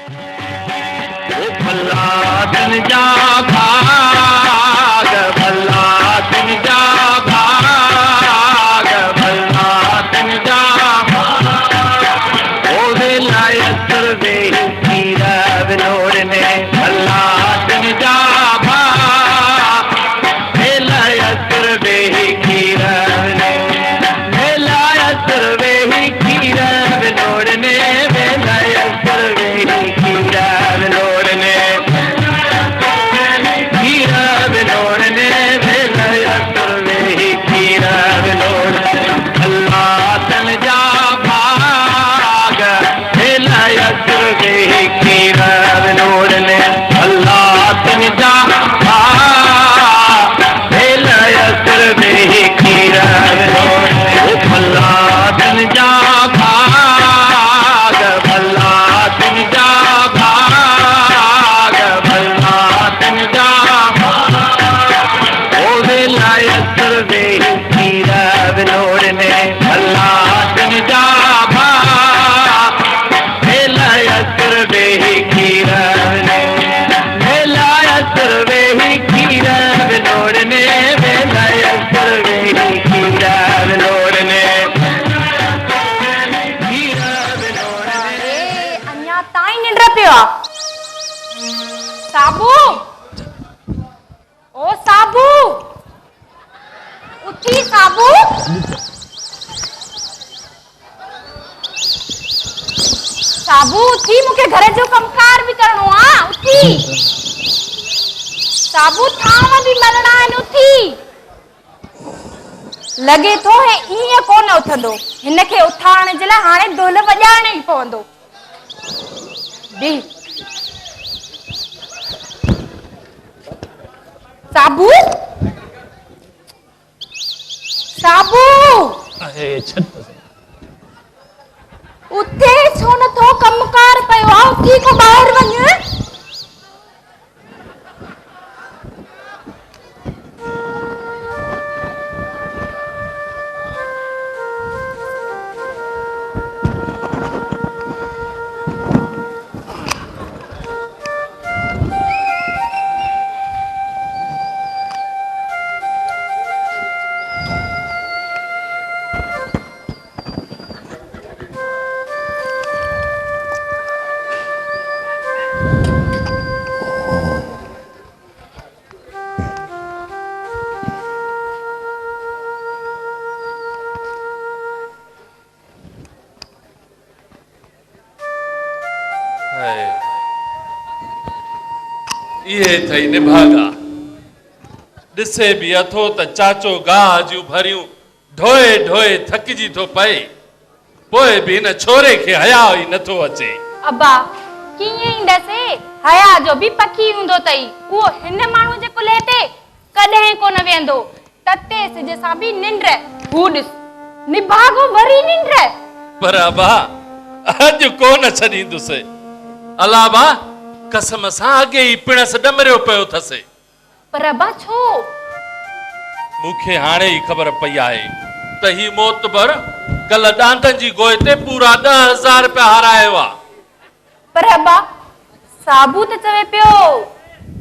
भला दिन जा भाग, भला दिन जा भाग, भला दिन जा भाग। ओ विलायत वे हीरा विनोद ने भला दिन जा भाग, विलायत वे हीरा विलायत वे हीरा विनोद ने विलायत वे हीरा विनोद ने हीरा विनोद ने विलायत वे हीरा विनोद। अल्लाह तन जा भाग, विलायत वे हीरा विनोद ने अल्लाह तन जा भाग, विलायत वे हीरा विनोद। भला दिन जा भाग, भला दिन जा भाग, भला दिन जा भाग। ओ विलायत वे हीरा विनोद ने भला दिन जा भाग, विलायत वे हीरा विनोद। विलायत वे हीरा विनोद ने विलायत वे हीरा विनोद ने हीरा विनोद ने। अन्या ताई निंड पियो साबू। ओ साबू उठी साबू। साबू उठी, मूंखे घर जो कमकार भी करणो आ। उठी साबू, थाव भी मलणा आहिनि। उठी लगे थो हे ईअं कोन उथंदो, हिनखे उथारण जे लाइ हाणे ढोल वॼाइणो ई पवंदो। साबू साबू उथे छो नथो? कमकार पियो आहे, उथी को ॿाहिरि वञ। ये थई निभागा दिसे भी अथो त चाचो गाह जूं भरियूं ढोए ढोए थकिजी थो पए, पोइ भी न छोरे खे हया ई नथो अचे। अब्बा कीअं ईंदसि? हया जो भी पखी हूंदो तई, उहो हिन माण्हू जे कुल्हे ते कॾहिं कोन वेंदो। तते सिज सां भी निंड, हू ॾिस निभागो वरी निंड। पर अबा अॼु कोन छॾींदुसि। अलावा कसम सां अॻे ई पिणस डमरियो पियो अथसि। पर अब्बा छो? मूंखे हाणे ई ख़बर पई आहे त ही मोतबर कल डांदनि जी गोए ते पूरा 10,000 रुपया हारायो आ। पर अब्बा साबू त चवे पियो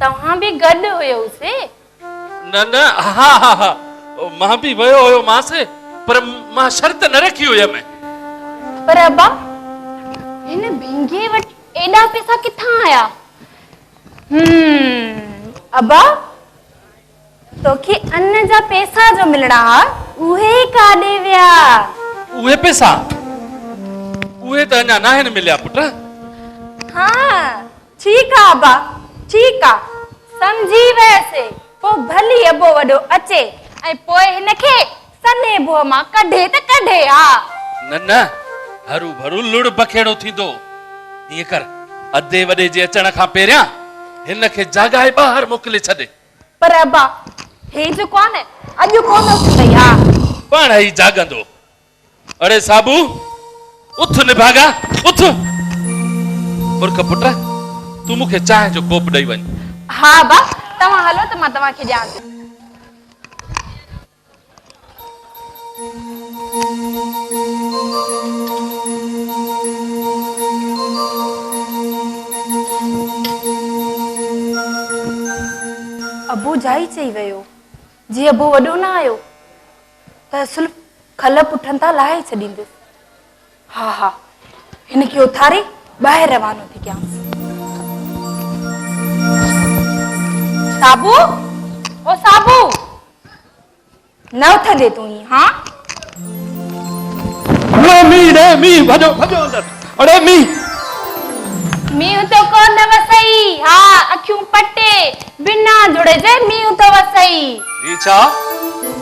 तव्हां भी गॾु हुयोसे। न न, हा हा हा, मां भी वियो हुयो मांसि, पर मां शर्त न रखी हुयमि। पर अब्बा हिन भिंगे वटि एॾा पैसा किथां आया? अब्बा तोखे अन्न जा पैसा जो मिलणा उहे काॾे विया? उहे पैसा उहे त अञा नाहिनि मिलिया पुट। हाँ ठीकु आहे अब्बा, ठीकु आहे, सम्झी वयसि। पोइ भली अबो वॾो अचे ऐं पोइ हिनखे सने बुह मां कढे त कढे। हा न न, हरू भरू लुड़ बखेड़ो थींदो। ईअं कर, अधे वॾे जे अचण खां पहिरियां हिनखे जागाए ॿाहिरि मोकिले छॾे। पर अब्बा हे जो कोन अॼु कोन उथई। हा पाण ई जागंदो। अरे साबू उथ निभागा उथ। बुरख पुट, तू मूंखे चांहि जो कोप ॾेई वञ। हा अब्बा तव्हां हलो त मां तव्हांखे ॾियां थी। अबू जाई चई वियो जी अबू वॾो न आयो त असुल खल पुठनि तां लाहे छॾींदुसि। हा हा हिनखे उथारे ॿाहिरि रवानो थी कयांसि। साबू ओ साबू न उथंदे तूं ही हाँ मी भजो भजो अंदर। अरे मी मींहुं तो कोन वसई। हा अखियूं पटे बिना जुड़े जे मींहुं तो वसई। ई छा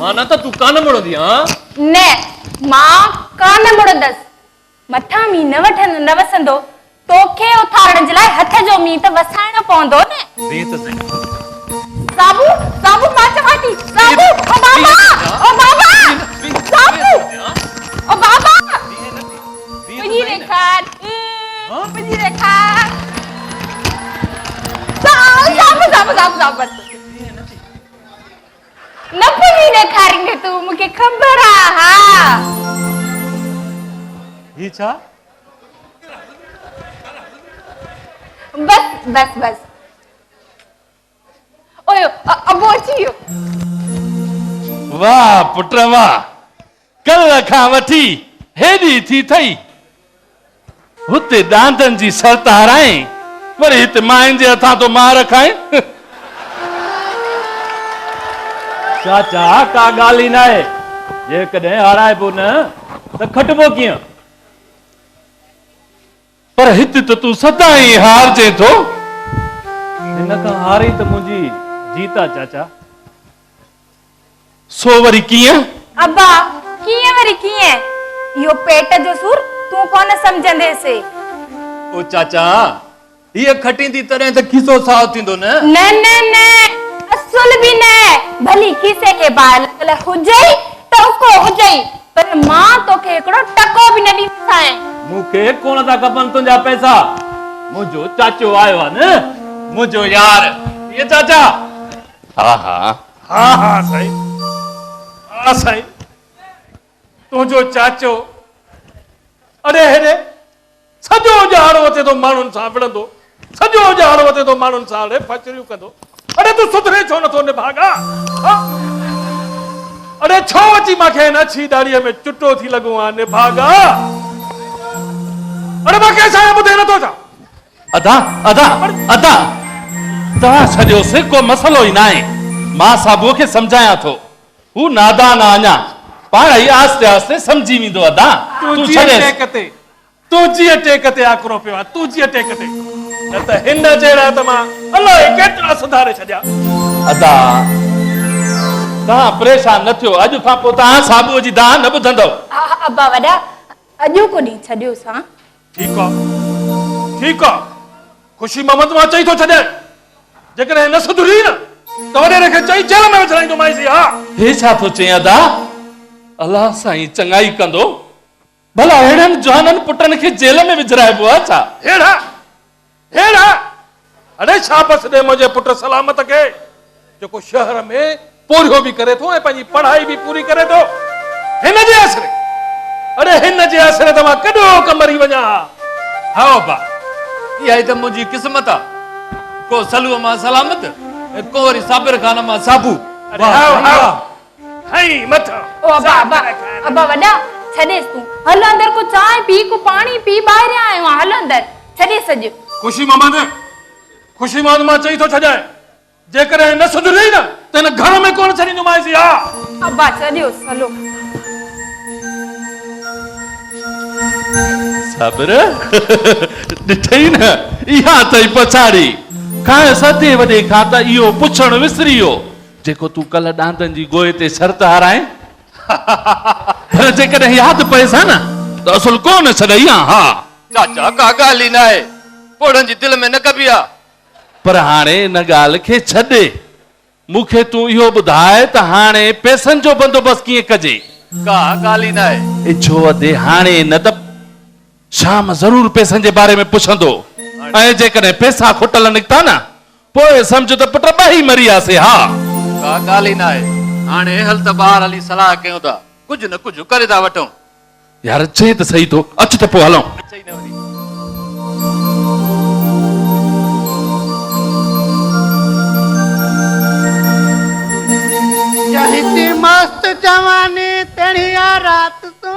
माना त तू कान मुड़ंदी हां? न मां कान मुड़ंदसि। मथां मींहुं न वसंदो तोखे उथारण जे लाइ हथ जो मींहुं त वसाइणो पवंदो न। री त सही। साबू साबू मां चवां थी साबू ओ बाबा ओ बाबा साबू ओ बाबा मुझी रेखार मुझी रेखार साबू साबू साबू साबू बस न मुझी रेखारेंगे तू मुझे खबर आ। हाँ ई छा? बस बस बस ओयो अबो अची वियो। वाह पुट वाह कल खां वठी हेॾी थी थई हुते दांतनि जी शर्त हाराए वरी हिते माइन जे हथां तो मार खाए। चाचा का ॻाल्हि ई न आहे। जेकॾहिं हाराइबो न त खटबो कीअं? पर हिते त तूं सदाई हारजे थो। हिन खां हारी त मुंहिंजी जीता चाचा। सो वरी कीअं? अब्बा कीअं वरी कीअं इहो पेट जो सूर तूं कोन समझंदेसि। ओ चाचा हीअ खटींदी तॾहिं त खीसो साफ़ थींदो न। न न न असुल बि न भली खीसे के बाल हुजई त उको हुजई पर मां तोखे हिकिड़ो टको बि न ॾींदसि। मूंखे कोन था खपनि तुंहिंजा पैसा। मुंहिंजो चाचो आयो आहे न मुंहिंजो यार। ये चाचा हा हा हा हा साईं हा साईं तुंहिंजो चाचो अरे हेॾे सॼो ॼाणो अचे थो माण्हुनि सां विढ़ंदो सॼो ॼाणो अचे थो माण्हुनि सां अड़े फचरियूं कंदो। अरे तूं सुधरे छो नथो निभागा? अरे छो अची मूंखे हिन अछी दाड़ीअ में चुटो थी लॻो आहे निभागा? अरे मां कंहिंसां ॿुधे नथो छा? अदा अदा अदा तव्हां छॾियोसि को मसलो ई न आहे। मां साबुअ खे सम्झायां थो हू नादान आहे अञा पाण ई आस्ते आस्ते सम्झी वेंदो। अदा तूं छॾेसि। तूं जीअं टेक ते आकरो पियो आहे तूं जीअं टेक ते न त हिन जहिड़ा त मां अलाए केतिरा सुधारे छॾिया। अदा तव्हां परेशान न थियो अॼु खां पोइ तव्हां साबुअ जी दाह न ॿुधंदव। अब्बा वॾा अॼु को ॾींहुं छॾियोसि। हा ठीकु आहे ठीकु आहे ख़ुशी मोहम्मद मां चई थो छॾे जेकॾहिं न सुधरी न त वॾेरे खे चई जेल में विझाईंदो माइसी। हा हे छा थो चई अदा? अलाह साईं चङाई कंदो भला अहिड़नि जवाननि पुटनि खे जेल में विझराइबो आहे छा? हेड़ा हेड़ा अरे शाबाश दे मुंहिंजे पुट सलामत खे जेको शहर में पूरियो बि करे थो ऐं पंहिंजी पढ़ाई बि पूरी करे थो हिन जे असरे। अरे हिन जे असरे त मां कॾो कमरी वञा। हा बा इहा त मुंहिंजी क़िस्मत आहे। को सलूअ मां सलामत ऐं को वरी साबिर खान मां साबू। अरे हाओ हाओ हई मथा ओ अब्बा अब्बा वॾा छॾेसि तूं हल अंदर को चांहि पी को पाणी पी ॿाहिरि आयो आहे हल अंदर छॾेसि अॼु। ख़ुशी मोहम्मद मां चई थो छॾाए जेकॾहिं न सुधरी न त हिन घर में कोन छॾींदो माइसी। हा अब्बा छॾियोसि हलो। सब्र ॾिठई न इहा अथई पछाड़ी खां सते वॾे खां त इहो पुछणु विसरी वियो जेको तूं कल्ह ॾांदनि जी गोए ते शर्त हाराए। पर जेकॾहिं यादि पएसि न त असुल कोन छॾई। हा चाचा का ॻाल्हि ई न आहे। पोड़नि जी दिलि में न कबी आहे। पर हाणे हिन ॻाल्हि खे छॾे मूंखे तूं इहो ॿुधाए त हाणे पैसनि जो बंदोबस्तु कीअं कजे? का ॻाल्हि ई न आहे। इच्छो अधे हाणे न त शाम ज़रूर पैसनि जे बारे में पुछंदो ऐं जेकॾहिं पैसा खुटल निकिता न पोइ सम्झ त पुट ॿई मरी वियासीं। हा का ॻाल्हि ई न आहे। हाणे हल त ॿाहिरि हली सलाह कयूं था कुझु न कुझु करे था वठूं। यार चए त सही थो अच त पोइ हलूं। चई न वरी जवानी तेड़िया रात तो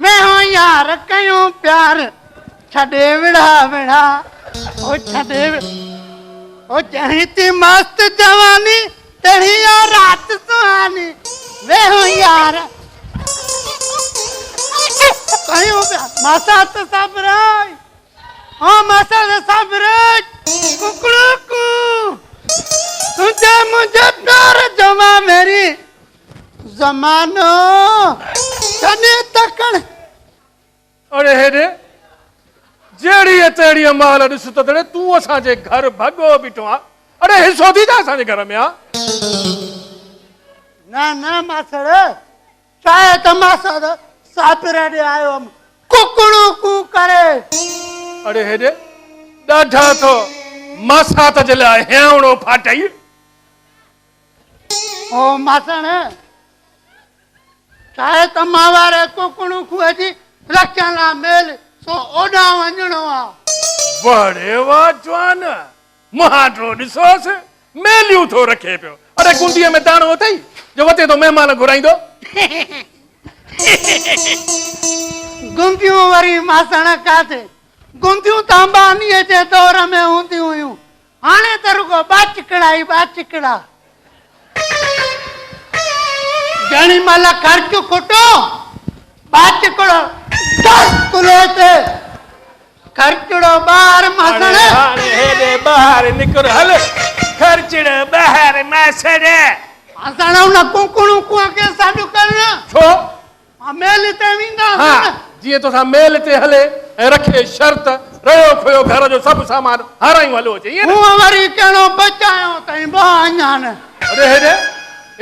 मैं हो यार कयूं प्यार छड़े विड़ा विड़ा ओ छड़े ओ चहीती मस्त जवानी तेड़िया रात सुहानी मैं हो यार कयूं प्यार मासा तो सबराज ओ मासा तो सबराज कुकड़ू कु तुझे मुझे प्यार जमा मेरी जमानो कने तकण अरे हेरे जेड़ी तेड़ी माल ॾिस त तड़े तूं असांजे घर भॻो बीठो आ अरे हिसो थी जा असांजे घर में आ ना ना मासड़ चाहे तो मासड़ सापरे दे आयो कुकड़ू कू करे अरे हेरे ॾाढा तो मासा त जला हेवणो फाटई ओ मासण चाहे तो मावारे कुकड़ू कू अजी रखला मेल सो ओडा वणणो आ बड़े वाह जवान महाडो ॾिसोस मेलियूं थो रखे पियो अरे कुंडीअ में दाणो अथई जो वते तो महिमान घुराईंदो गुंदियूं वरी मासण काथे गुंदियूं त अंबानीअ जे दौर में हूंदियूं हुयूं हाणे त रुगो बाचिकड़ा जणी महिल ख़र्च खुटो बाचिकड़ो 10 किलो ते ख़र्चड़ो ॿार मासण हाणे हेॾे ॿाहिरि निकिर हल ख़र्चड़ ॿाहिरि मासड़ मासण उन कुकड़ू कुआ के साडू कर छो मेल ते वेंदा हा जीअं तोसां मेल ते हले ऐं रखे शर्त रहियो खोयो घर जो सभु सामान हारायूं हलो अचे ईअं न? हूअ वरी कहिड़ो बचायो तई अञा न अरे हेॾे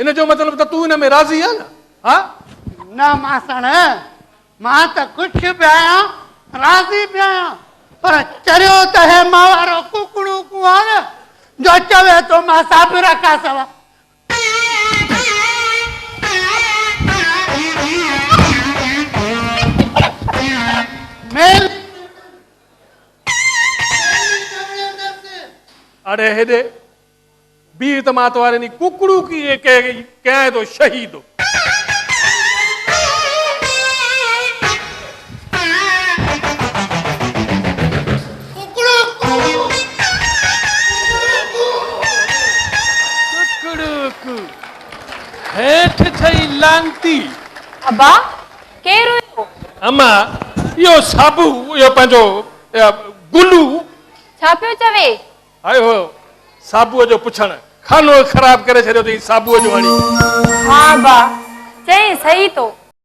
इन जो मतिलबु त तूं हिन में राज़ी आहे न हा न मासण मां त कुछ भी आया राज़ी भी आया पर चरियो त हे मावारो कुकड़ू कुआर जो चवे तो मां साबिर रखा सवा मेल अरे हेॾे बी त मां तोवारे नी कुकड़ू की कयां तो शहीद हेठ थई लांती अबा केर हुयो अम्मा इहो साबू इहो पंहिंजो गुलू छा पियो चवे आयो हो साबूअ जो पुछण खानो ख़राब करे छॾियो अथई साबूअ जो हणी हाँ बा चई सही तो